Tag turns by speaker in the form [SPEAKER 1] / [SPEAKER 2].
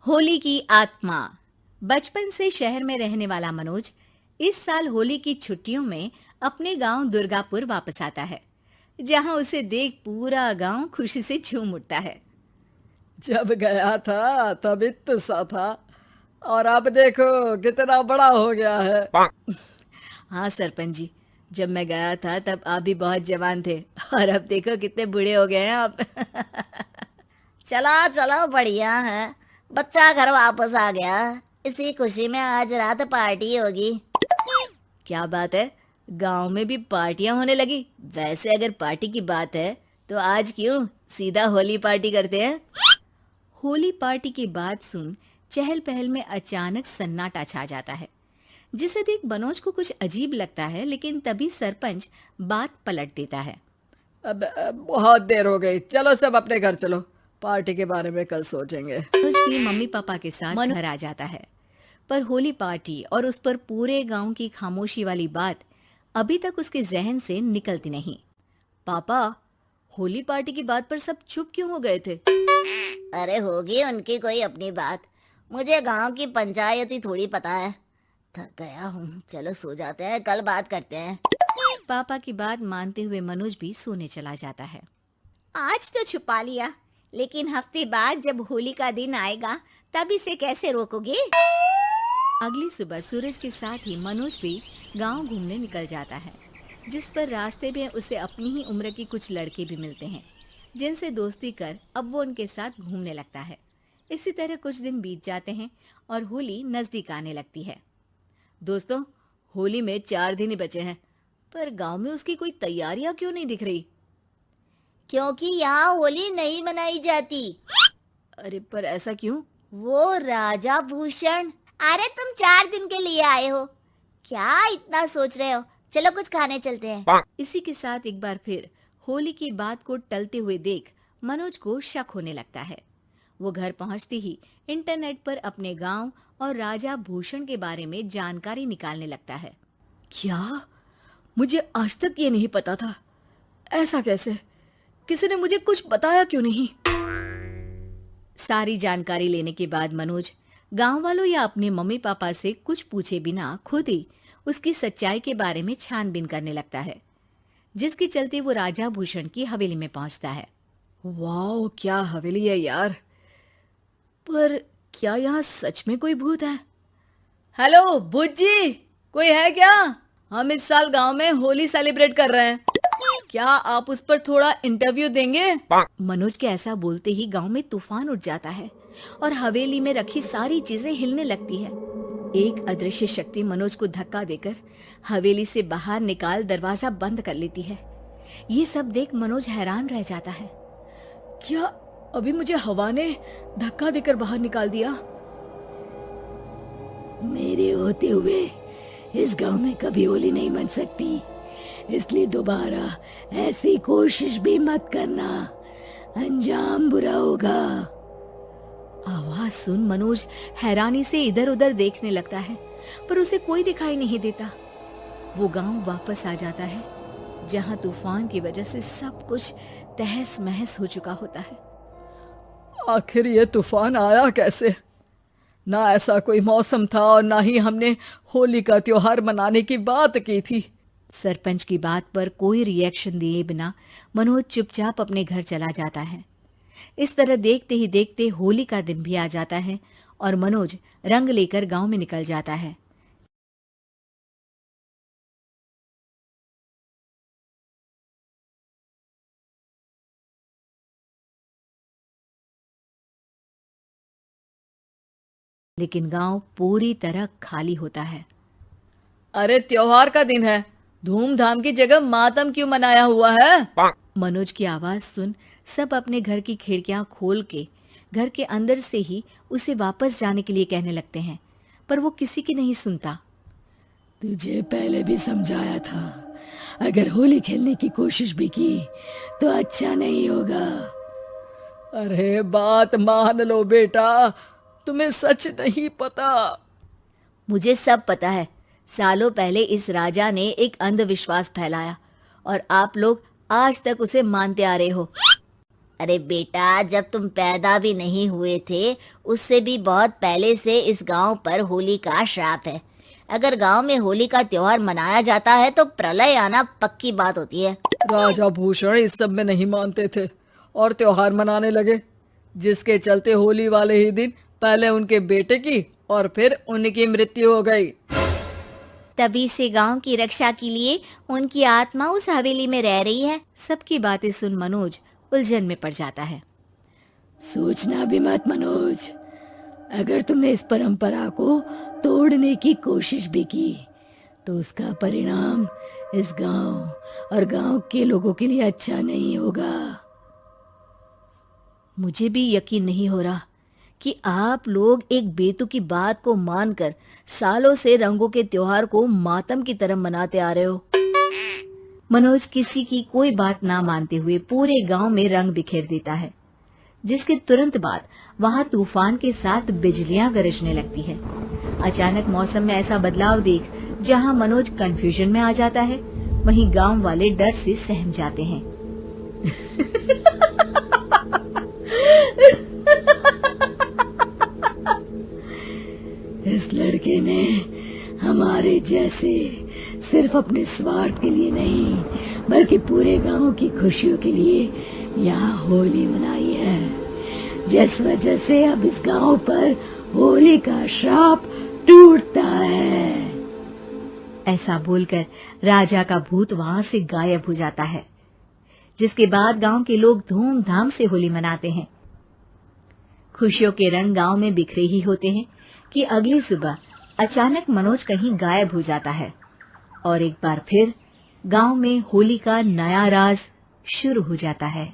[SPEAKER 1] होली की आत्मा। बचपन से शहर में रहने वाला मनोज इस साल होली की छुट्टियों में अपने गांव दुर्गापुर वापस आता है, जहां उसे देख पूरा गांव खुशी से झूम उठता है।
[SPEAKER 2] जब गया था तब इतना सा था और अब देखो कितना बड़ा हो गया है।
[SPEAKER 1] हाँ सरपंच जी, जब मैं गया था तब आप भी बहुत जवान थे और अब देखो कितने बूढ़े हो गए हैं आप।
[SPEAKER 3] चलो चलो बढ़िया है। बच्चा घर वापस आ गया। इसी खुशी में आज रात पार्टी होगी।
[SPEAKER 1] क्या बात है, गांव में भी पार्टियां होने लगी। वैसे अगर पार्टी की बात है तो आज क्यों सीधा होली पार्टी करते हैं। होली पार्टी की बात सुन चहल पहल में अचानक सन्नाटा छा जाता है, जिसे देख मनोज को कुछ अजीब लगता है, लेकिन तभी सरपंच बात पलट देता है।
[SPEAKER 2] अब बहुत देर हो गई, चलो सब अपने घर चलो, पार्टी के बारे में कल सोचेंगे।
[SPEAKER 1] मनोज भी मम्मी पापा के साथ घर आ जाता है, पर होली पार्टी और उस पर पूरे गांव की खामोशी वाली बात अभी तक उसके जहन से निकलती नहीं। पापा, होली पार्टी की बात पर सब चुप क्यों हो गए थे।
[SPEAKER 3] अरे होगी उनकी कोई अपनी बात। मुझे गांव की पंचायत ही थोड़ी पता है। थक गया हूँ, चलो सो जाते हैं, कल बात करते हैं।
[SPEAKER 1] पापा की बात मानते हुए मनोज भी सोने चला जाता है।
[SPEAKER 3] आज तो छुपा लिया, लेकिन हफ्ते बाद जब होली का दिन आएगा तब इसे कैसे रोकोगे।
[SPEAKER 1] अगली सुबह सूरज के साथ ही मनोज भी गांव घूमने निकल जाता है, जिस पर रास्ते में उसे अपनी ही उम्र के कुछ लड़के भी मिलते हैं, जिनसे दोस्ती कर अब वो उनके साथ घूमने लगता है। इसी तरह कुछ दिन बीत जाते हैं और होली नजदीक आने लगती है। दोस्तों, होली में 4 दिन ही बचे हैं, पर गांव में उसकी कोई तैयारियां क्यों नहीं दिख रही।
[SPEAKER 3] क्योंकि यहाँ होली नहीं मनाई जाती।
[SPEAKER 1] अरे पर ऐसा क्यों।
[SPEAKER 3] वो राजा भूषण। अरे तुम 4 दिन के लिए आए हो, क्या इतना सोच रहे हो। चलो कुछ खाने चलते हैं।
[SPEAKER 1] इसी के साथ एक बार फिर होली की बात को टलते हुए देख मनोज को शक होने लगता है। वो घर पहुंचते ही इंटरनेट पर अपने गांव और राजा भूषण के बारे में जानकारी निकालने लगता है।
[SPEAKER 2] क्या? मुझे आज तक ये नहीं पता था। ऐसा कैसे? किसी ने मुझे कुछ बताया क्यों नहीं?
[SPEAKER 1] सारी जानकारी लेने के बाद मनोज गांव वालों या अपने मम्मी पापा से कुछ पूछे बिना खुद ही उसकी सच्चाई के बारे में छानबीन करने लगता है, जिसके चलते वो राजा भूषण की हवेली में पहुंचता है।
[SPEAKER 2] वाह, क्या हवेली है यार। पर क्या यहाँ सच में कोई भूत है? हेलो भूत जी, कोई है क्या? हम इस साल गांव में होली सेलिब्रेट कर रहे हैं, क्या आप उस पर थोड़ा इंटरव्यू देंगे?
[SPEAKER 1] मनोज के ऐसा बोलते ही गांव में तूफान उठ जाता है और हवेली में रखी सारी चीजें हिलने लगती है। एक अदृश्य शक्ति मनोज को धक्का देकर हवेली से बाहर निकाल दरवाजा बंद कर लेती है। ये सब देख मनोज हैरान रह जाता है।
[SPEAKER 2] क्या अभी मुझे हवा ने धक्का देकर बाहर निकाल दिया?
[SPEAKER 4] मेरे होते हुए इस गांव में कभी होली नहीं मन सकती, इसलिए दोबारा ऐसी कोशिश भी मत करना, अंजाम बुरा होगा।
[SPEAKER 1] आवाज सुन मनोज हैरानी से इधर उधर देखने लगता है, पर उसे कोई दिखाई नहीं देता। वो गांव वापस आ जाता है, जहां तूफान की वजह से सब कुछ तहस महस हो चुका होता है।
[SPEAKER 2] आखिर ये तूफान आया कैसे? ना ऐसा कोई मौसम था और ना ही हमने होली का त्योहार मनाने की बात की थी।
[SPEAKER 1] सरपंच की बात पर कोई रिएक्शन दिए बिना मनोज चुपचाप अपने घर चला जाता है। इस तरह देखते ही देखते होली का दिन भी आ जाता है और मनोज रंग लेकर गांव में निकल जाता है। लेकिन गांव पूरी तरह खाली होता है।
[SPEAKER 2] अरे त्योहार का दिन है, धूमधाम की जगह मातम क्यों मनाया हुआ है?
[SPEAKER 1] मनोज की आवाज सुन सब अपने घर की खिड़कियां खोल के घर के अंदर से ही उसे वापस जाने के लिए कहने लगते हैं, पर वो किसी की नहीं सुनता।
[SPEAKER 4] तुझे पहले भी समझाया था, अगर होली खेलने की कोशिश भी की तो अच्छा नहीं होगा।
[SPEAKER 2] अरे बात मान लो बेटा, तुम्हें सच नहीं पता।
[SPEAKER 1] मुझे सब पता है। सालों पहले इस राजा ने एक अंधविश्वास फैलाया और आप लोग आज तक उसे मानते आ रहे हो।
[SPEAKER 3] अरे बेटा, जब तुम पैदा भी नहीं हुए थे उससे भी बहुत पहले से इस गांव पर होली का श्राप है। अगर गांव में होली का त्योहार मनाया जाता है तो प्रलय आना पक्की बात होती है।
[SPEAKER 2] राजा भूषण इस सब में नहीं मानते थे और त्योहार मनाने लगे, जिसके चलते होली वाले ही दिन पहले उनके बेटे की और फिर उनकी मृत्यु हो गई।
[SPEAKER 1] तभी से गांव की रक्षा के लिए उनकी आत्मा उस हवेली में रह रही है। सबकी बातें सुन मनोज उलझन में पड़ जाता है।
[SPEAKER 4] सोचना भी मत मनोज, अगर तुमने इस परंपरा को तोड़ने की कोशिश भी की तो उसका परिणाम इस गांव और गांव के लोगों के लिए अच्छा नहीं होगा।
[SPEAKER 1] मुझे भी यकीन नहीं हो रहा कि आप लोग एक बेतुकी बात को मानकर सालों से रंगों के त्योहार को मातम की तरह मनाते आ रहे हो। मनोज किसी की कोई बात ना मानते हुए पूरे गांव में रंग बिखेर देता है, जिसके तुरंत बाद वहां तूफान के साथ बिजलियां गरजने लगती है। अचानक मौसम में ऐसा बदलाव देख जहां मनोज कंफ्यूजन में आ जाता है, वहीं गांव वाले डर से सहम जाते हैं।
[SPEAKER 4] इस लड़के ने हमारे जैसे सिर्फ अपने स्वार्थ के लिए नहीं बल्कि पूरे गांव की खुशियों के लिए यहाँ होली मनाई है, जिस वजह से अब इस गांव पर होली का श्राप टूटता है।
[SPEAKER 1] ऐसा बोलकर राजा का भूत वहां से गायब हो जाता है, जिसके बाद गांव के लोग धूमधाम से होली मनाते हैं। खुशियों के रंग गांव में बिखरे ही होते हैं कि अगली सुबह अचानक मनोज कहीं गायब हो जाता है और एक बार फिर गांव में होली का नया राज शुरू हो जाता है।